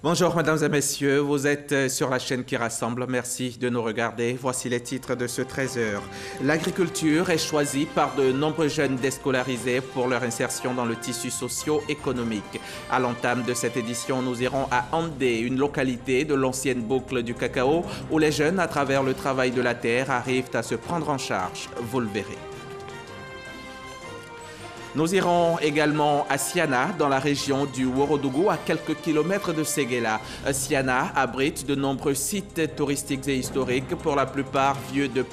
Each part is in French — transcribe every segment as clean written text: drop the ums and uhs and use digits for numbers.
Bonjour mesdames et messieurs, vous êtes sur la chaîne qui rassemble, merci de nous regarder. Voici les titres de ce 13h. L'agriculture est choisie par de nombreux jeunes déscolarisés pour leur insertion dans le tissu socio-économique. À l'entame de cette édition, nous irons à Andé, une localité de l'ancienne boucle du cacao, où les jeunes, à travers le travail de la terre, arrivent à se prendre en charge. Vous le verrez. Nous irons également à Siana, dans la région du Ouorodougou, à quelques kilomètres de Séguéla. Siana abrite de nombreux sites touristiques et historiques, pour la plupart vieux de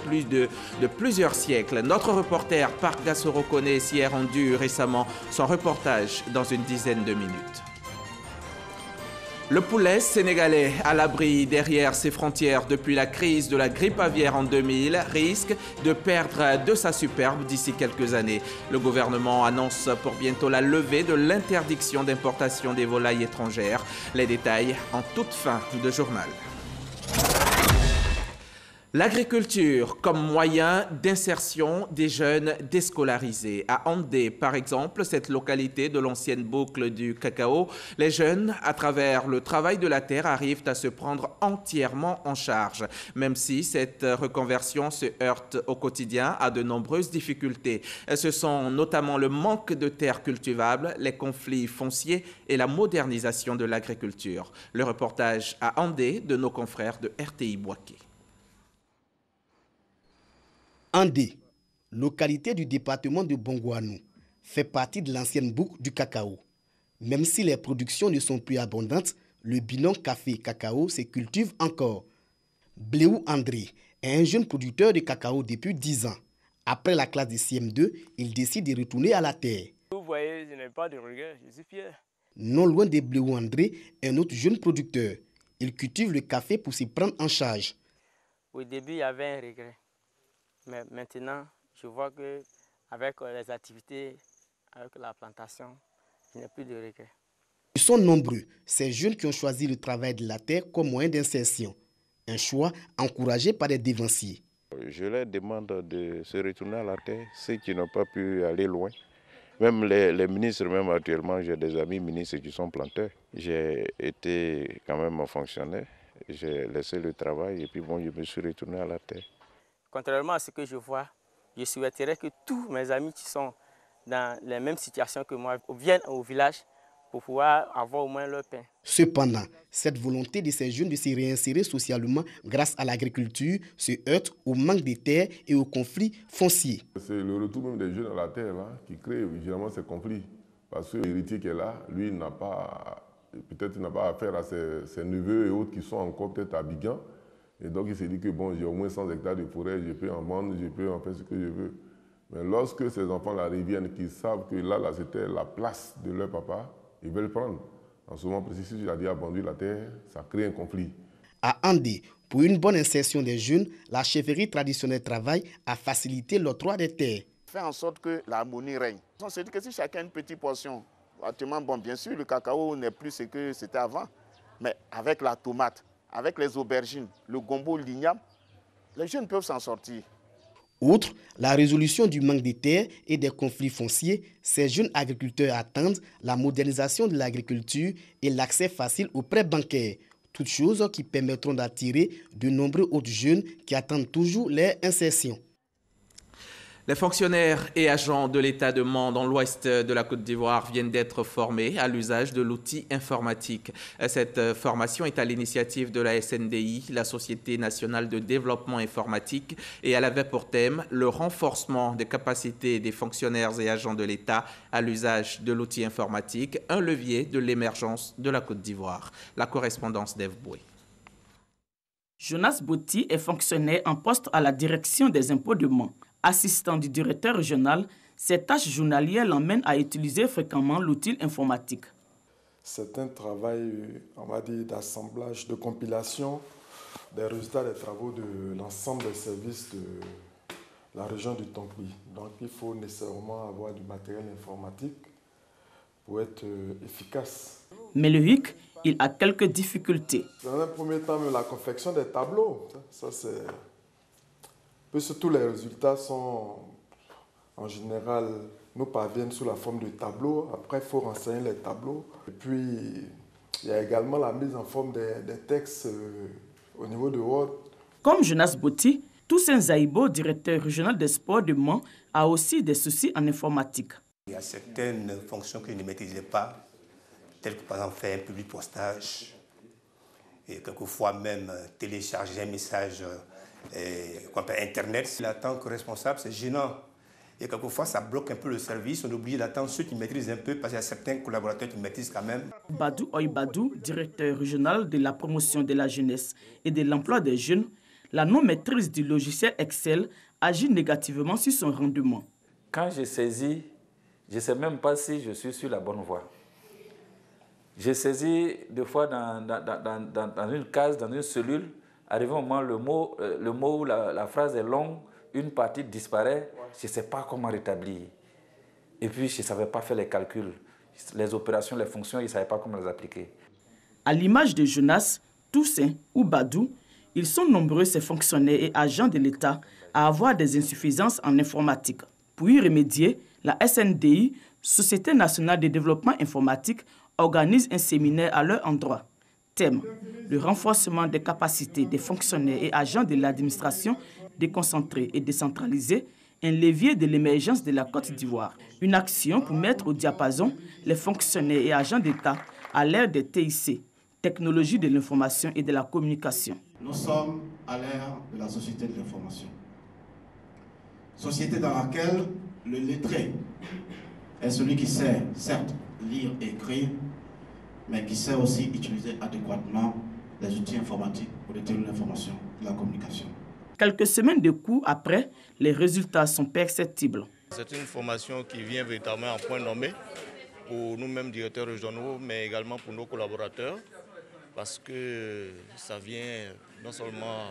plusieurs siècles. Notre reporter Park Gassoro-Koné s'y est rendu récemment. Son reportage dans une dizaine de minutes. Le poulet sénégalais, à l'abri derrière ses frontières depuis la crise de la grippe aviaire en 2000, risque de perdre de sa superbe d'ici quelques années. Le gouvernement annonce pour bientôt la levée de l'interdiction d'importation des volailles étrangères. Les détails en toute fin de journal. L'agriculture comme moyen d'insertion des jeunes déscolarisés. À Andé, par exemple, cette localité de l'ancienne boucle du cacao, les jeunes, à travers le travail de la terre, arrivent à se prendre entièrement en charge. Même si cette reconversion se heurte au quotidien à de nombreuses difficultés. Ce sont notamment le manque de terres cultivables, les conflits fonciers et la modernisation de l'agriculture. Le reportage à Andé de nos confrères de RTI Boaké. Andé, localité du département de Bongouanou, fait partie de l'ancienne boucle du cacao. Même si les productions ne sont plus abondantes, le bilan café-cacao se cultive encore. Bléou André est un jeune producteur de cacao depuis 10 ans. Après la classe de CM2, il décide de retourner à la terre. Vous voyez, je n'ai pas de regret, je suis fier. Non loin de Bléou André, un autre jeune producteur. Il cultive le café pour s'y prendre en charge. Au début, il y avait un regret. Mais maintenant, je vois qu'avec les activités, avec la plantation, il n'y a plus de regrets. Ils sont nombreux, ces jeunes qui ont choisi le travail de la terre comme moyen d'insertion. Un choix encouragé par les dévanciers. Je leur demande de se retourner à la terre, ceux qui n'ont pas pu aller loin. Même les ministres, même actuellement, j'ai des amis ministres qui sont planteurs. J'ai été quand même un fonctionnaire, j'ai laissé le travail et puis bon, je me suis retourné à la terre. Contrairement à ce que je vois, je souhaiterais que tous mes amis qui sont dans les mêmes situations que moi viennent au village pour pouvoir avoir au moins leur pain. Cependant, cette volonté de ces jeunes de se réinsérer socialement grâce à l'agriculture se heurte au manque de terre et aux conflits fonciers. C'est le retour même des jeunes à la terre là, qui crée évidemment ces conflits. Parce que l'héritier qui est là, lui, peut-être n'a pas affaire à ses neveux et autres qui sont encore peut-être à Bigan. Et donc il s'est dit que bon, j'ai au moins 100 hectares de forêt, je peux en vendre, je peux en faire ce que je veux. Mais lorsque ces enfants-là reviennent, qu'ils savent que là c'était la place de leur papa, ils veulent prendre. En ce moment précis, si tu as dit abandonner la terre, ça crée un conflit. À Andé, pour une bonne insertion des jeunes, la chefferie traditionnelle travaille à faciliter l'octroi des terres. Faire en sorte que l'harmonie règne. On se dit que si chacun a une petite portion, actuellement, bon, bien sûr, le cacao n'est plus ce que c'était avant, mais avec la tomate, avec les aubergines, le gombo, l'igname, les jeunes peuvent s'en sortir. Outre la résolution du manque de terres et des conflits fonciers, ces jeunes agriculteurs attendent la modernisation de l'agriculture et l'accès facile aux prêts bancaires. Toutes choses qui permettront d'attirer de nombreux autres jeunes qui attendent toujours leur insertion. Les fonctionnaires et agents de l'État de Mans dans l'ouest de la Côte d'Ivoire viennent d'être formés à l'usage de l'outil informatique. Cette formation est à l'initiative de la SNDI, la Société nationale de développement informatique, et elle avait pour thème le renforcement des capacités des fonctionnaires et agents de l'État à l'usage de l'outil informatique, un levier de l'émergence de la Côte d'Ivoire. La correspondance d'Ève Boué. Jonas Bouti est fonctionnaire en poste à la direction des impôts de Mans. Assistant du directeur régional, ses tâches journalières l'emmènent à utiliser fréquemment l'outil informatique. C'est un travail, on va dire, d'assemblage, de compilation des résultats des travaux de l'ensemble des services de la région du Tonkouy. Donc il faut nécessairement avoir du matériel informatique pour être efficace. Mais le HUC, il a quelques difficultés. Dans un premier temps, la confection des tableaux, ça c'est... Tous les résultats sont, en général, nous parviennent sous la forme de tableaux. Après, il faut renseigner les tableaux. Et puis, Il y a également la mise en forme des textes au niveau de Word. Comme Jonas Botti, Toussaint Zaïbo, directeur régional des sports de Mans, a aussi des soucis en informatique. Il y a certaines fonctions que je ne maîtrisais pas, telles que par exemple faire un public postage, et quelquefois même télécharger un message qu'on appelle Internet. En tant que responsable, c'est gênant. Et quelquefois, ça bloque un peu le service. On est obligé d'attendre ceux qui maîtrisent un peu, parce qu'il y a certains collaborateurs qui maîtrisent quand même. Badou Oybadou, directeur régional de la promotion de la jeunesse et de l'emploi des jeunes, la non-maîtrise du logiciel Excel agit négativement sur son rendement. Quand je saisis, je ne sais même pas si je suis sur la bonne voie. J'ai saisi deux fois dans une case, dans une cellule. Arrivé au moment, le mot où la phrase est longue, une partie disparaît. Je ne sais pas comment rétablir. Et puis, je ne savais pas faire les calculs. Les opérations, les fonctions, je ne savais pas comment les appliquer. À l'image de Jonas, Toussaint ou Badou, ils sont nombreux ces fonctionnaires et agents de l'État à avoir des insuffisances en informatique. Pour y remédier, la SNDI, Société nationale de développement informatique, organise un séminaire à leur endroit. Thème: le renforcement des capacités des fonctionnaires et agents de l'administration déconcentrée et décentralisée, un levier de l'émergence de la Côte d'Ivoire. Une action pour mettre au diapason les fonctionnaires et agents d'État à l'ère des TIC, technologies de l'information et de la communication. Nous sommes à l'ère de la société de l'information. Société dans laquelle le lettré est celui qui sait, certes, lire et écrire, mais qui sait aussi utiliser adéquatement les outils informatiques pour détenir l'information et la communication. Quelques semaines de cours après, les résultats sont perceptibles. C'est une formation qui vient véritablement en point nommé pour nous-mêmes directeurs régionaux, mais également pour nos collaborateurs, parce que ça vient non seulement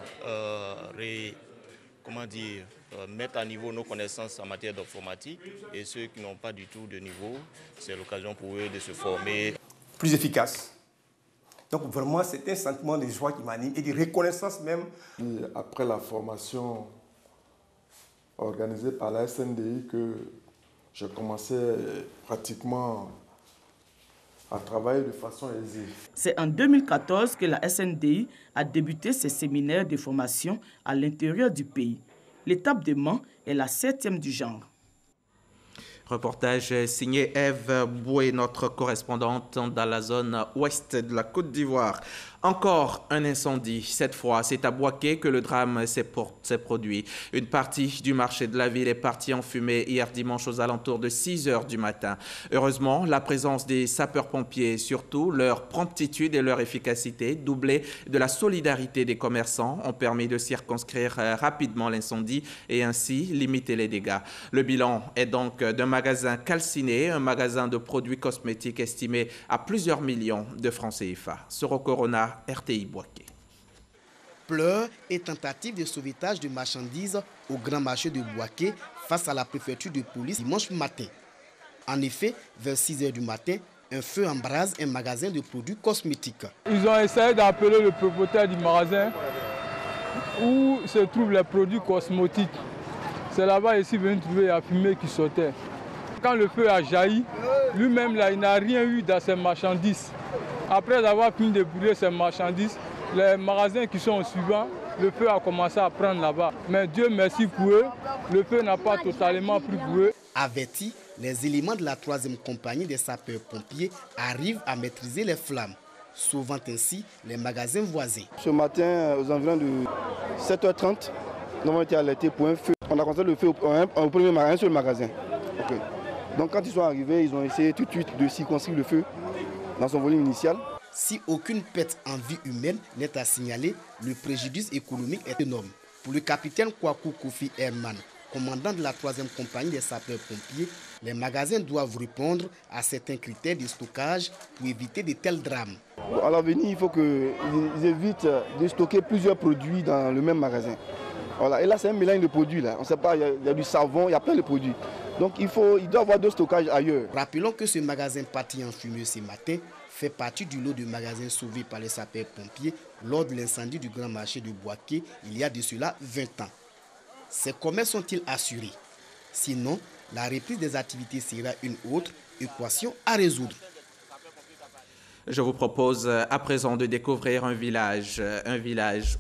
mettre à niveau nos connaissances en matière d'informatique, et ceux qui n'ont pas du tout de niveau, c'est l'occasion pour eux de se former. Plus efficace. Donc vraiment, c'est un sentiment de joie qui m'anime et de reconnaissance même. Et après la formation organisée par la SNDI, que je commençais pratiquement à travailler de façon aisée. C'est en 2014 que la SNDI a débuté ses séminaires de formation à l'intérieur du pays. L'étape de Mans est la 7e du genre. Reportage signé Ève Boué, notre correspondante dans la zone ouest de la Côte d'Ivoire. Encore un incendie. Cette fois, c'est à Bouaké que le drame s'est produit. Une partie du marché de la ville est partie en fumée hier dimanche aux alentours de 6 h du matin. Heureusement, la présence des sapeurs-pompiers et surtout leur promptitude et leur efficacité, doublée de la solidarité des commerçants, ont permis de circonscrire rapidement l'incendie et ainsi limiter les dégâts. Le bilan est donc d'un magasin calciné, un magasin de produits cosmétiques estimé à plusieurs millions de francs CFA. Soro Corona, RTI Bouaké. Pleurs et tentatives de sauvetage de marchandises au grand marché de Bouaké face à la préfecture de police dimanche matin. En effet, vers 6 h du matin, un feu embrase un magasin de produits cosmétiques. Ils ont essayé d'appeler le propriétaire du magasin où se trouvent les produits cosmétiques. C'est là-bas ici venu trouver la fumée qui sortait. Quand le feu a jailli, lui-même là, il n'a rien eu dans ses marchandises. Après avoir fini de brûler ces marchandises, les magasins qui sont suivants, le feu a commencé à prendre là-bas. Mais Dieu merci pour eux, le feu n'a pas totalement pris pour eux. Avertis, les éléments de la 3e compagnie des sapeurs-pompiers arrivent à maîtriser les flammes, sauvant ainsi les magasins voisins. Ce matin, aux environs de 7 h 30, nous avons été alertés pour un feu. On a constaté le feu au premier magasin, sur le magasin. Okay. Donc quand ils sont arrivés, ils ont essayé tout de suite de circonscrire le feu dans son volume initial. Si aucune perte en vie humaine n'est à signaler, le préjudice économique est énorme. Pour le capitaine Kwaku Kofi Herman, commandant de la 3e compagnie des sapeurs-pompiers, les magasins doivent répondre à certains critères de stockage pour éviter de tels drames. À l'avenir, il faut qu'ils évitent de stocker plusieurs produits dans le même magasin. Voilà. Et là, c'est un mélange de produits. Là. On ne sait pas, il y a du savon, il y a plein de produits. Donc il doit y avoir de stockage ailleurs. Rappelons que ce magasin parti en fumée ce matin fait partie du lot de magasins sauvés par les sapeurs-pompiers lors de l'incendie du grand marché de Bouaké il y a de cela 20 ans. Ces commerces sont-ils assurés? Sinon, la reprise des activités sera une autre équation à résoudre. Je vous propose à présent de découvrir un village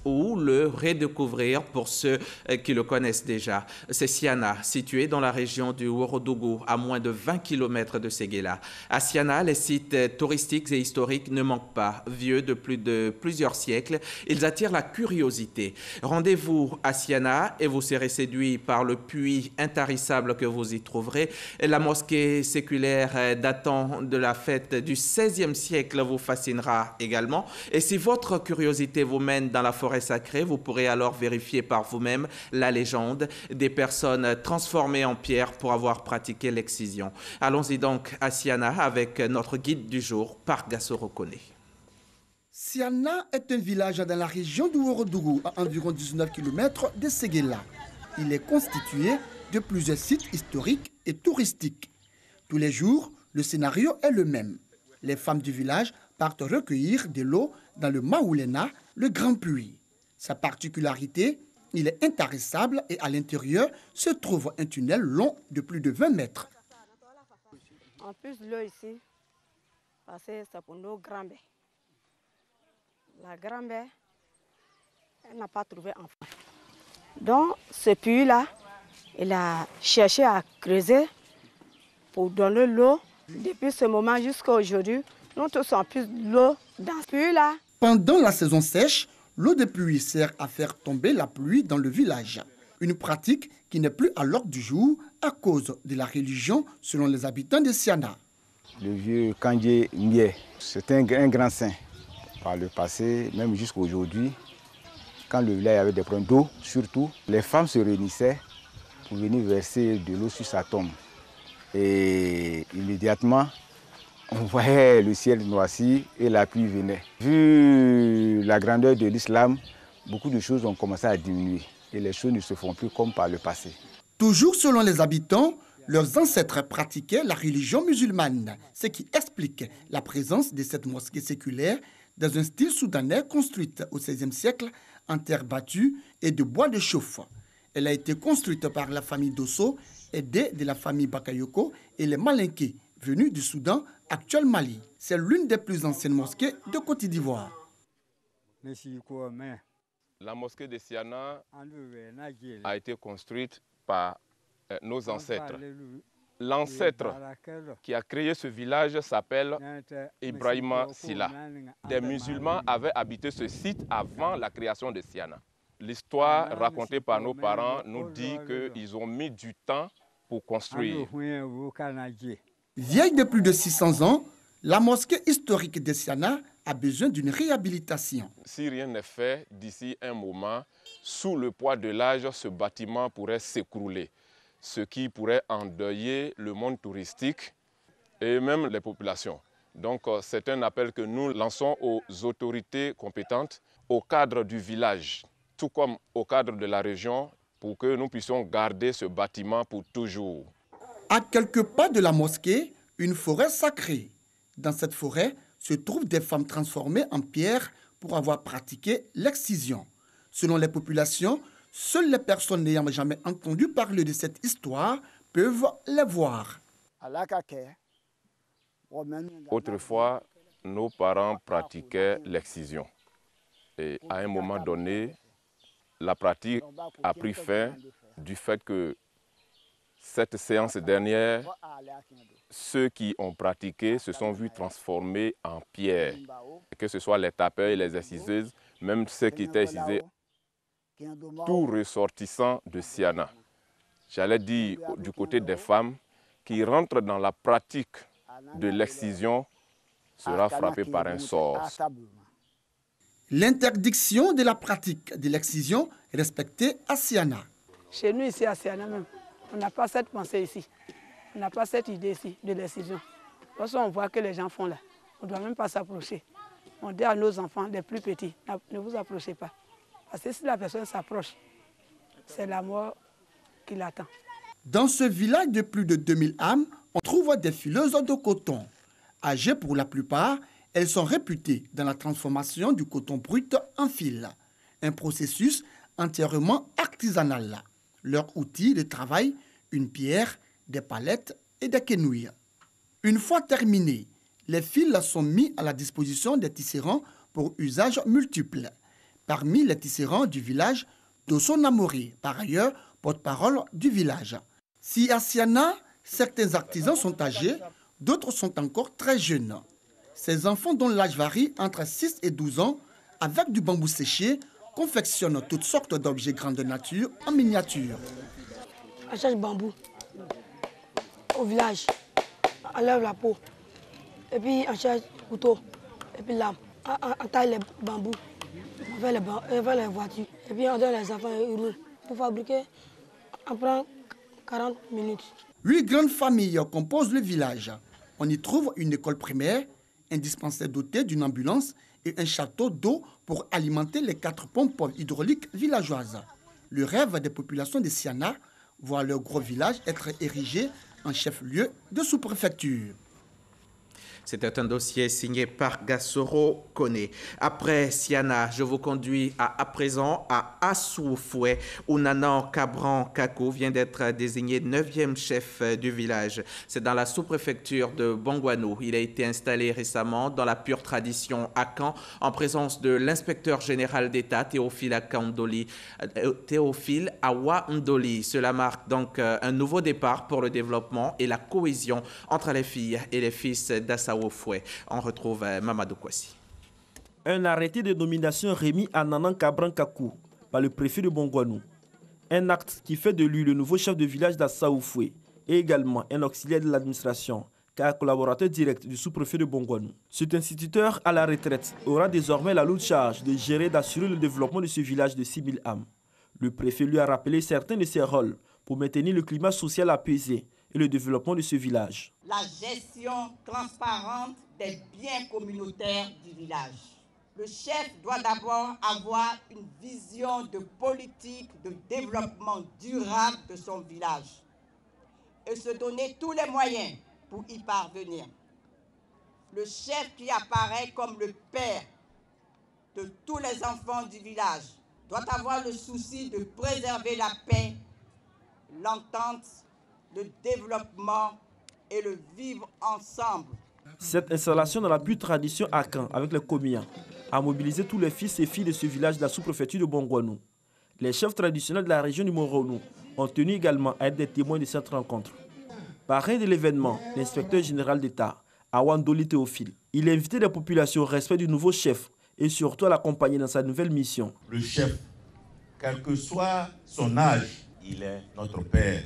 ou le redécouvrir pour ceux qui le connaissent déjà. C'est Siana, situé dans la région du Ourodougou, à moins de 20 km de Séguéla. À Siana, les sites touristiques et historiques ne manquent pas. Vieux de plusieurs siècles, ils attirent la curiosité. Rendez-vous à Siana et vous serez séduit par le puits intarissable que vous y trouverez. La mosquée séculaire datant de la fête du XVIe siècle vous fascinera également. Et si votre curiosité vous mène dans la forêt sacrée, vous pourrez alors vérifier par vous-même la légende des personnes transformées en pierre pour avoir pratiqué l'excision. Allons-y donc à Siana avec notre guide du jour, Pargasso Rokone. Siana est un village dans la région du Ourodougou, à environ 19 km de Séguéla. Il est constitué de plusieurs sites historiques et touristiques. Tous les jours, le scénario est le même. Les femmes du village partent recueillir de l'eau dans le Maoulena, le grand puits. Sa particularité, il est intarissable et à l'intérieur se trouve un tunnel long de plus de 20 mètres. En plus, l'eau ici, parce que c'est pour nos grands-mères. La grand-mère, elle n'a pas trouvé enfant. Donc, ce puits-là, elle a cherché à creuser pour donner l'eau. Depuis ce moment jusqu'à aujourd'hui, nous tous en plus l'eau dans ce puits-là. Pendant la saison sèche, l'eau des puits sert à faire tomber la pluie dans le village. Une pratique qui n'est plus à l'ordre du jour à cause de la religion selon les habitants de Siana. Le vieux Kandje Mié, c'était un grand saint. Par le passé, même jusqu'à aujourd'hui, quand le village avait des problèmes d'eau, surtout, les femmes se réunissaient pour venir verser de l'eau sur sa tombe. Et immédiatement, on voyait le ciel noirci et la pluie venait. Vu la grandeur de l'islam, beaucoup de choses ont commencé à diminuer et les choses ne se font plus comme par le passé. Toujours selon les habitants, leurs ancêtres pratiquaient la religion musulmane, ce qui explique la présence de cette mosquée séculaire dans un style soudanais construite au XVIe siècle en terre battue et de bois de chauffe. Elle a été construite par la famille Dosso, aidée de la famille Bakayoko et les Malinké, venus du Soudan, actuel Mali. C'est l'une des plus anciennes mosquées de Côte d'Ivoire. La mosquée de Siana a été construite par nos ancêtres. L'ancêtre qui a créé ce village s'appelle Ibrahima Silla. Des musulmans avaient habité ce site avant la création de Siana. L'histoire racontée par nos parents nous dit qu'ils ont mis du temps pour construire. Vieille de plus de 600 ans, la mosquée historique de Siana a besoin d'une réhabilitation. Si rien n'est fait d'ici un moment, sous le poids de l'âge, ce bâtiment pourrait s'écrouler, ce qui pourrait endeuiller le monde touristique et même les populations. Donc c'est un appel que nous lançons aux autorités compétentes, au cadre du village, tout comme au cadre de la région, pour que nous puissions garder ce bâtiment pour toujours. À quelques pas de la mosquée, une forêt sacrée. Dans cette forêt se trouvent des femmes transformées en pierre pour avoir pratiqué l'excision. Selon les populations, seules les personnes n'ayant jamais entendu parler de cette histoire peuvent les voir. Autrefois, nos parents pratiquaient l'excision. Et à un moment donné, la pratique a pris fin du fait que cette séance dernière, ceux qui ont pratiqué se sont vus transformés en pierre. Que ce soit les tapeurs et les exciseuses, même ceux qui étaient excisés, tout ressortissant de Siana. J'allais dire du côté des femmes qui rentrent dans la pratique de l'excision sera frappé par un sort. L'interdiction de la pratique de l'excision est respectée à Siana. Chez nous ici à Siana même, on n'a pas cette pensée ici. On n'a pas cette idée ici de l'excision. Lorsqu'on voit que les gens font là, on ne doit même pas s'approcher. On dit à nos enfants, les plus petits, ne vous approchez pas. Parce que si la personne s'approche, c'est la mort qui l'attend. Dans ce village de plus de 2000 âmes, on trouve des fileuses de coton. Âgées pour la plupart, elles sont réputées dans la transformation du coton brut en fil. Un processus entièrement artisanal. Leur outil de travail, une pierre, des palettes et des quenouilles. Une fois terminé, Les fils sont mis à la disposition des tisserands pour usage multiple. Parmi les tisserands du village, Dosso Namori, par ailleurs porte-parole du village. Si à Siana, certains artisans sont âgés, d'autres sont encore très jeunes. Ces enfants dont l'âge varie entre 6 et 12 ans, avec du bambou séché, confectionnent toutes sortes d'objets grandeur nature en miniature. On cherche bambou au village, on lève la peau, et puis on cherche couteau, et puis lame, on taille les bambous, on fait les voitures, et puis on donne les enfants ils roulent. Pour fabriquer, on prend 40 minutes. 8 grandes familles composent le village. On y trouve une école primaire, un dispensaire doté d'une ambulance et un château d'eau pour alimenter les 4 pompes hydrauliques villageoises. Le rêve des populations de Siana, voir leur gros village être érigé en chef-lieu de sous-préfecture. C'était un dossier signé par Gassoro Kone. Après Siana, je vous conduis à présent à Assoufoué, où Nanan Cabran Kakou vient d'être désigné 9e chef du village. C'est dans la sous-préfecture de Bongouanou. Il a été installé récemment dans la pure tradition Akan, en présence de l'inspecteur général d'État Théophile Awa Ndoli. Cela marque donc un nouveau départ pour le développement et la cohésion entre les filles et les fils d'Assaoufoué. On retrouve Mamadou Kwasi. Un arrêté de nomination remis à Nanan Cabran Kakou par le préfet de Bongouanou. Un acte qui fait de lui le nouveau chef de village d'Assaoufoué et également un auxiliaire de l'administration, car collaborateur direct du sous-préfet de Bongouanou. Cet instituteur à la retraite aura désormais la lourde charge de gérer et d'assurer le développement de ce village de 6000 âmes. Le préfet lui a rappelé certains de ses rôles pour maintenir le climat social apaisé et le développement de ce village. La gestion transparente des biens communautaires du village. Le chef doit d'abord avoir une vision de politique de développement durable de son village et se donner tous les moyens pour y parvenir. Le chef qui apparaît comme le père de tous les enfants du village doit avoir le souci de préserver la paix, l'entente, le développement et le vivre ensemble. Cette installation dans la pure tradition Akan avec les Komiens a mobilisé tous les fils et filles de ce village de la sous-préfecture de Bongouanou. Les chefs traditionnels de la région du Moronou ont tenu également à être des témoins de cette rencontre. Parrain de l'événement, l'inspecteur général d'État, Awa Ndoli Théophile, il a invité les populations au respect du nouveau chef et surtout à l'accompagner dans sa nouvelle mission. Le chef, quel que soit son âge, il est notre père.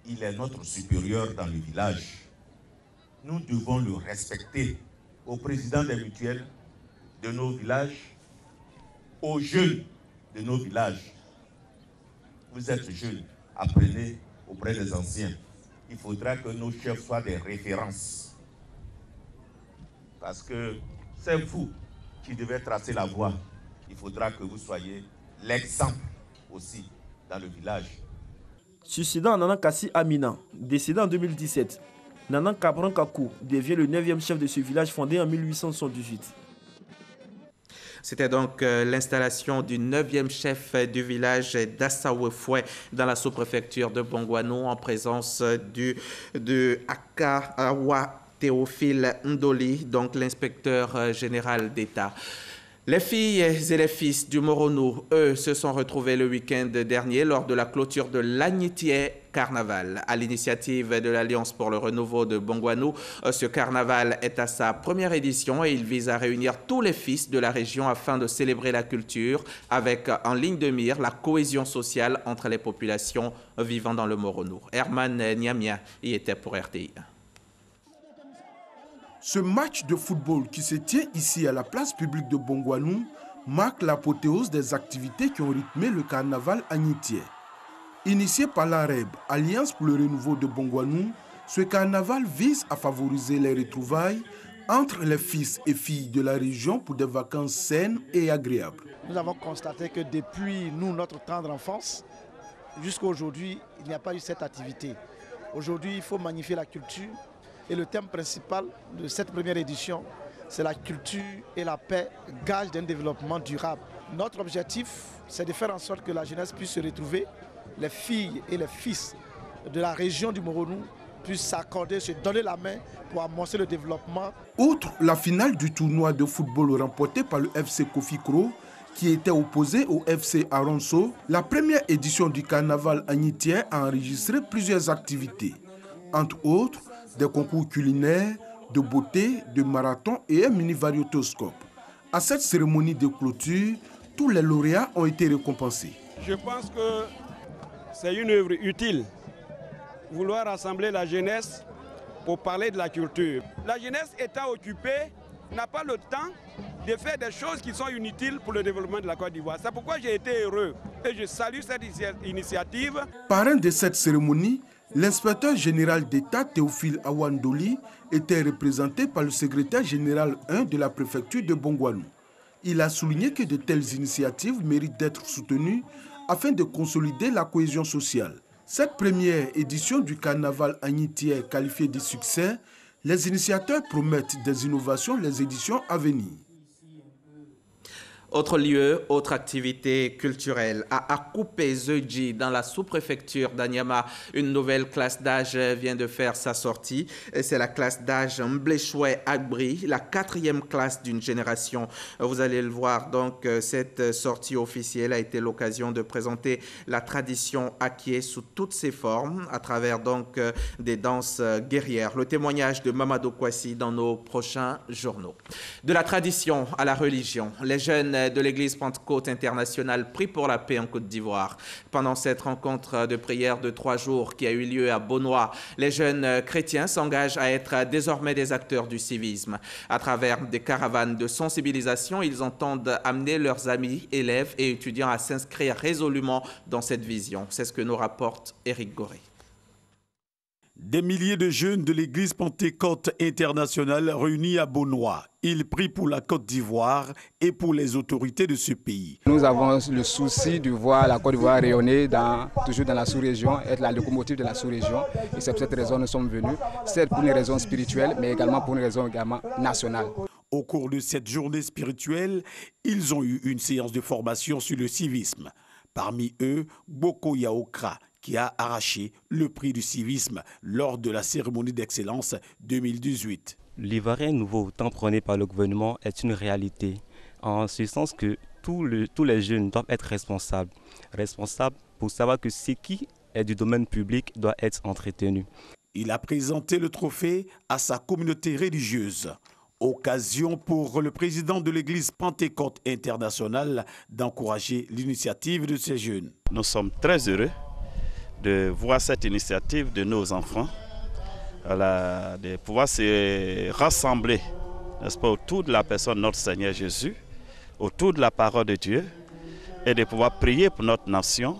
Il est notre supérieur dans le village. Nous devons le respecter. Au président des mutuelles de nos villages, aux jeunes de nos villages. Vous êtes jeunes, apprenez auprès des anciens. Il faudra que nos chefs soient des références. Parce que c'est vous qui devez tracer la voie. Il faudra que vous soyez l'exemple aussi dans le village. Suicidant à Nanan Kassi Amina, décédé en 2017, Nanan Cabran Kakou devient le 9e chef de ce village fondé en 1878. C'était donc l'installation du 9e chef du village d'Assaoufoué dans la sous-préfecture de Bongouanou en présence de Awa Théophile Ndoli, donc l'inspecteur général d'État. Les filles et les fils du Moronou, eux, se sont retrouvés le week-end dernier lors de la clôture de l'Agnitié Carnaval. À l'initiative de l'Alliance pour le renouveau de Bongouanou, ce carnaval est à sa première édition et il vise à réunir tous les fils de la région afin de célébrer la culture avec en ligne de mire la cohésion sociale entre les populations vivant dans le Moronou. Herman Niamia y était pour RTI. Ce match de football qui se tient ici à la place publique de Bongouanou marque l'apothéose des activités qui ont rythmé le carnaval agnitier. Initié par l'AREB, Alliance pour le renouveau de Bongouanou, ce carnaval vise à favoriser les retrouvailles entre les fils et filles de la région pour des vacances saines et agréables. Nous avons constaté que depuis notre tendre enfance, jusqu'à aujourd'hui, il n'y a pas eu cette activité. Aujourd'hui, il faut magnifier la culture. Et le thème principal de cette première édition, c'est la culture et la paix, gage d'un développement durable. Notre objectif, c'est de faire en sorte que la jeunesse puisse se retrouver, les filles et les fils de la région du Moronou puissent s'accorder, se donner la main pour amorcer le développement. Outre la finale du tournoi de football remporté par le FC Kofi Kro, qui était opposé au FC Aronso, la première édition du carnaval agnitien a enregistré plusieurs activités. Entre autres, des concours culinaires, de beauté, de marathon et un mini-variétoscope. À cette cérémonie de clôture, tous les lauréats ont été récompensés. Je pense que c'est une œuvre utile, vouloir rassembler la jeunesse pour parler de la culture. La jeunesse étant occupée n'a pas le temps de faire des choses qui sont inutiles pour le développement de la Côte d'Ivoire. C'est pourquoi j'ai été heureux et je salue cette initiative. Parrain de cette cérémonie, l'inspecteur général d'État Théophile Awandoli était représenté par le secrétaire général 1 de la préfecture de Bongouanou. Il a souligné que de telles initiatives méritent d'être soutenues afin de consolider la cohésion sociale. Cette première édition du carnaval agnitien qualifiée de succès, les initiateurs promettent des innovations les éditions à venir. Autre lieu, autre activité culturelle. À Akupé-Zeudji, dans la sous-préfecture d'Anyama, une nouvelle classe d'âge vient de faire sa sortie. C'est la classe d'âge Mbléchoué Agbri, la 4e classe d'une génération. Vous allez le voir, donc, cette sortie officielle a été l'occasion de présenter la tradition Akie sous toutes ses formes, à travers donc des danses guerrières. Le témoignage de Mamadou Kwasi dans nos prochains journaux. De la tradition à la religion, les jeunes de l'église Pentecôte internationale prient pour la paix en Côte d'Ivoire. Pendant cette rencontre de prière de 3 jours qui a eu lieu à Beaunois, les jeunes chrétiens s'engagent à être désormais des acteurs du civisme. À travers des caravanes de sensibilisation, ils entendent amener leurs amis, élèves et étudiants à s'inscrire résolument dans cette vision. C'est ce que nous rapporte Éric Goré. Des milliers de jeunes de l'église Pentecôte internationale réunis à Beaunois. Ils prient pour la Côte d'Ivoire et pour les autorités de ce pays. Nous avons le souci de voir la Côte d'Ivoire rayonner toujours dans la sous-région, être la locomotive de la sous-région. Et c'est pour cette raison que nous sommes venus, certes pour une raison spirituelle, mais également pour une raison nationale. Au cours de cette journée spirituelle, ils ont eu une séance de formation sur le civisme. Parmi eux, Boko Yaokra, qui a arraché le prix du civisme lors de la cérémonie d'excellence 2018. L'Ivoirien nouveau, tant prôné par le gouvernement, est une réalité, en ce sens que tous les jeunes doivent être responsables. Responsables pour savoir que ce qui est du domaine public doit être entretenu. Il a présenté le trophée à sa communauté religieuse. Occasion pour le président de l'église Pentecôte internationale d'encourager l'initiative de ces jeunes. Nous sommes très heureux de voir cette initiative de nos enfants, de pouvoir se rassembler, n'est-ce pas, autour de la personne de notre Seigneur Jésus, autour de la parole de Dieu, et de pouvoir prier pour notre nation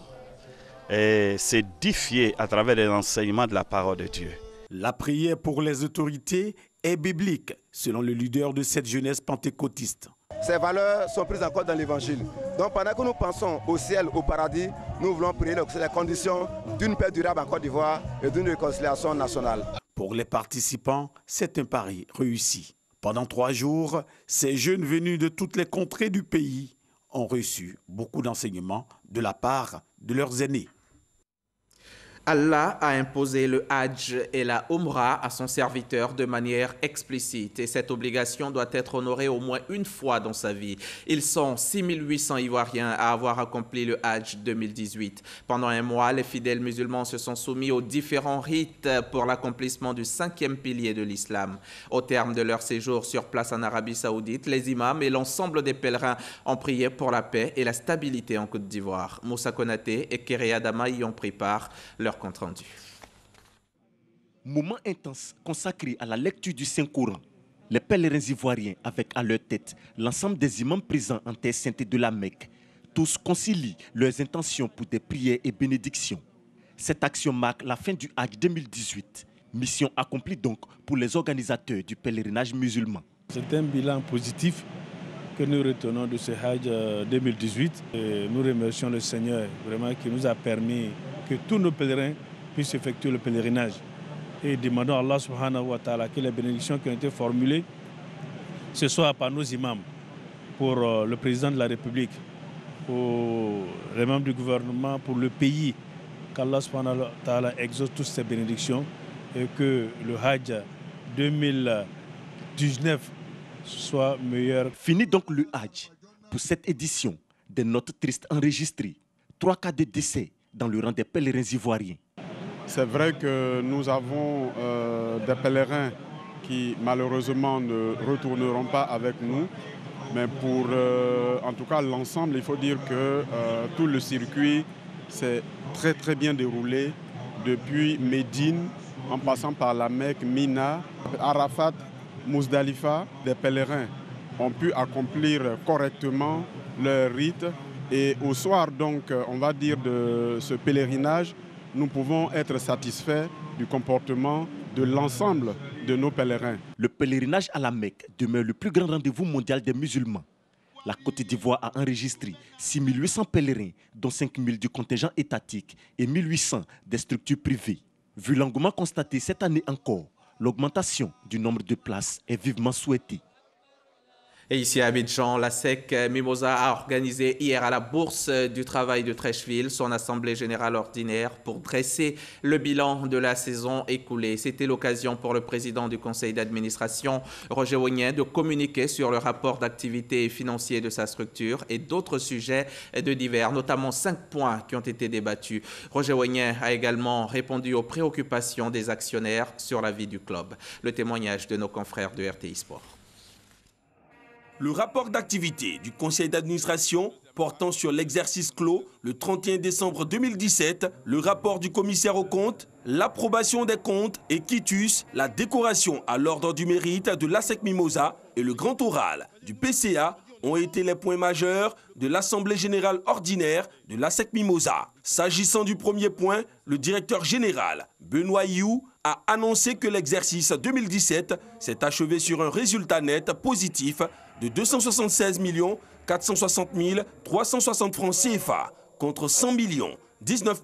et s'édifier à travers les enseignements de la parole de Dieu. La prière pour les autorités est biblique, selon le leader de cette jeunesse pentecôtiste. Ces valeurs sont prises en compte dans l'évangile. Donc pendant que nous pensons au ciel, au paradis, nous voulons prier les conditions d'une paix durable en Côte d'Ivoire et d'une réconciliation nationale. Pour les participants, c'est un pari réussi. Pendant 3 jours, ces jeunes venus de toutes les contrées du pays ont reçu beaucoup d'enseignements de la part de leurs aînés. Allah a imposé le Hajj et la Umrah à son serviteur de manière explicite et cette obligation doit être honorée au moins une fois dans sa vie. Ils sont 6800 Ivoiriens à avoir accompli le Hajj 2018. Pendant un mois, les fidèles musulmans se sont soumis aux différents rites pour l'accomplissement du 5e pilier de l'islam. Au terme de leur séjour sur place en Arabie Saoudite, les imams et l'ensemble des pèlerins ont prié pour la paix et la stabilité en Côte d'Ivoire. Moussa Konaté et Kéré Adama y ont pris part. Leur compte rendu. Moment intense consacré à la lecture du Saint-Coran. Les pèlerins ivoiriens, avec à leur tête l'ensemble des imams présents en terre sainte de la Mecque, tous concilient leurs intentions pour des prières et bénédictions. Cette action marque la fin du Hajj 2018, mission accomplie donc pour les organisateurs du pèlerinage musulman. C'est un bilan positif que nous retenons de ce Hajj 2018. Et nous remercions le Seigneur vraiment qui nous a permis que tous nos pèlerins puissent effectuer le pèlerinage. Et demandons à Allah subhanahu wa ta'ala que les bénédictions qui ont été formulées ce soir par nos imams, pour le président de la République, pour les membres du gouvernement, pour le pays, qu'Allah subhanahu wa ta'ala exauce toutes ces bénédictions et que le Hajj 2019 soit meilleur. Fini donc le Hajj. Pour cette édition, des notes tristes enregistrées. 3 cas de décès dans le rang des pèlerins ivoiriens. C'est vrai que nous avons des pèlerins qui malheureusement ne retourneront pas avec nous. Mais pour en tout cas l'ensemble, il faut dire que tout le circuit s'est très bien déroulé depuis Médine, en passant par la Mecque, Mina, Arafat, Mousdalifa. Des pèlerins ont pu accomplir correctement leur rite. Et au soir, donc, on va dire, de ce pèlerinage, nous pouvons être satisfaits du comportement de l'ensemble de nos pèlerins. Le pèlerinage à la Mecque demeure le plus grand rendez-vous mondial des musulmans. La Côte d'Ivoire a enregistré 6 800 pèlerins, dont 5 000 du contingent étatique et 1 800 des structures privées. Vu l'engouement constaté cette année encore, l'augmentation du nombre de places est vivement souhaitée. Et ici à Abidjan, la SEC Mimosa a organisé hier à la Bourse du Travail de Treichville son assemblée générale ordinaire pour dresser le bilan de la saison écoulée. C'était l'occasion pour le président du conseil d'administration, Roger Wognin, de communiquer sur le rapport d'activité financier de sa structure et d'autres sujets de divers, notamment 5 points qui ont été débattus. Roger Wognin a également répondu aux préoccupations des actionnaires sur la vie du club. Le témoignage de nos confrères de RTI Sport. Le rapport d'activité du conseil d'administration portant sur l'exercice clos le 31 décembre 2017, le rapport du commissaire aux comptes, l'approbation des comptes et quitus, la décoration à l'ordre du mérite de l'ASEC Mimosa et le grand oral du PCA ont été les points majeurs de l'Assemblée générale ordinaire de l'ASEC Mimosa. S'agissant du premier point, le directeur général, Benoît You, a annoncé que l'exercice 2017 s'est achevé sur un résultat net positif de 276 460 360 francs CFA contre 100 19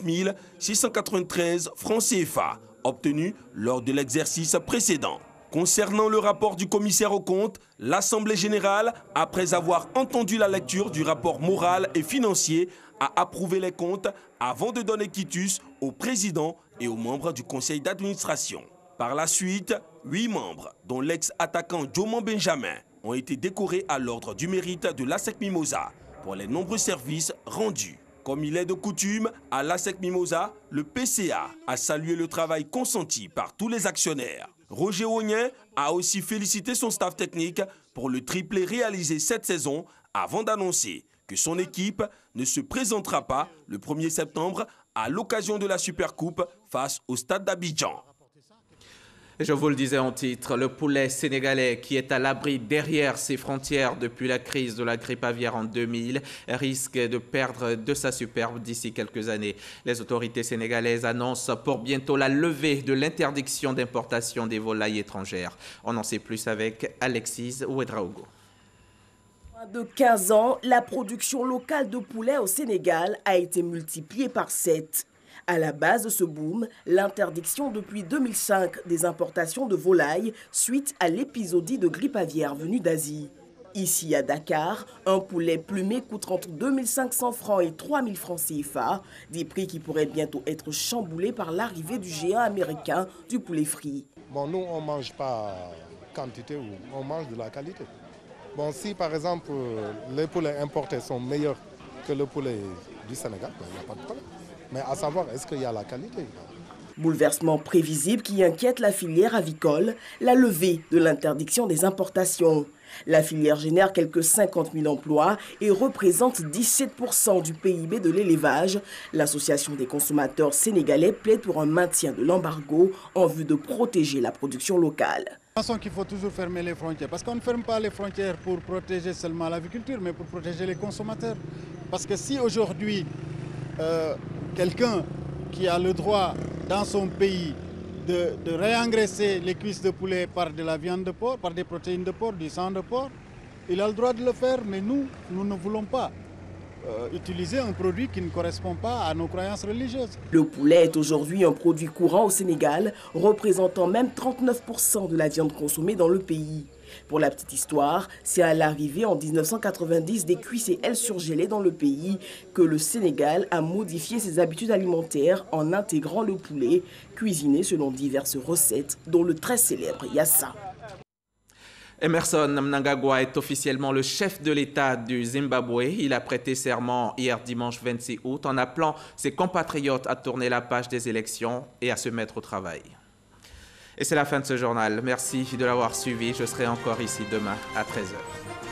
693 francs CFA obtenus lors de l'exercice précédent. Concernant le rapport du commissaire aux comptes, l'Assemblée générale, après avoir entendu la lecture du rapport moral et financier, a approuvé les comptes avant de donner quitus au président et aux membres du conseil d'administration. Par la suite, 8 membres, dont l'ex-attaquant Djoman Benjamin, ont été décorés à l'ordre du mérite de l'ASEC Mimosa pour les nombreux services rendus. Comme il est de coutume, à l'ASEC Mimosa, le PCA a salué le travail consenti par tous les actionnaires. Roger Wognin a aussi félicité son staff technique pour le triplé réalisé cette saison avant d'annoncer que son équipe ne se présentera pas le 1er septembre à l'occasion de la Supercoupe face au Stade d'Abidjan. Je vous le disais en titre, le poulet sénégalais qui est à l'abri derrière ses frontières depuis la crise de la grippe aviaire en 2000 risque de perdre de sa superbe d'ici quelques années. Les autorités sénégalaises annoncent pour bientôt la levée de l'interdiction d'importation des volailles étrangères. On en sait plus avec Alexis Ouedraogo. De 15 ans, la production locale de poulet au Sénégal a été multipliée par 7. À la base de ce boom, l'interdiction depuis 2005 des importations de volailles suite à l'épisodie de grippe aviaire venue d'Asie. Ici à Dakar, un poulet plumé coûte entre 2 500 francs et 3 000 francs CFA, des prix qui pourraient bientôt être chamboulés par l'arrivée du géant américain du poulet frit. Bon, nous, on ne mange pas quantité, on mange de la qualité. Bon, si par exemple les poulets importés sont meilleurs que le poulet du Sénégal, il n'y a pas de problème. Mais à savoir, est-ce qu'il y a la qualité? Bouleversement prévisible qui inquiète la filière avicole, la levée de l'interdiction des importations. La filière génère quelques 50 000 emplois et représente 17% du PIB de l'élevage. L'Association des consommateurs sénégalais plaide pour un maintien de l'embargo en vue de protéger la production locale. Je pense qu'il faut toujours fermer les frontières, parce qu'on ne ferme pas les frontières pour protéger seulement l'aviculture, mais pour protéger les consommateurs. Parce que si aujourd'hui, quelqu'un qui a le droit dans son pays de réengraisser les cuisses de poulet par de la viande de porc, par des protéines de porc, du sang de porc, il a le droit de le faire, mais nous ne voulons pas utiliser un produit qui ne correspond pas à nos croyances religieuses. Le poulet est aujourd'hui un produit courant au Sénégal, représentant même 39% de la viande consommée dans le pays. Pour la petite histoire, c'est à l'arrivée en 1990 des cuisses et ailes surgelées dans le pays que le Sénégal a modifié ses habitudes alimentaires en intégrant le poulet, cuisiné selon diverses recettes, dont le très célèbre Yassa. Emerson Mnangagwa est officiellement le chef de l'État du Zimbabwe. Il a prêté serment hier dimanche 26 août en appelant ses compatriotes à tourner la page des élections et à se mettre au travail. Et c'est la fin de ce journal. Merci de l'avoir suivi. Je serai encore ici demain à 13h.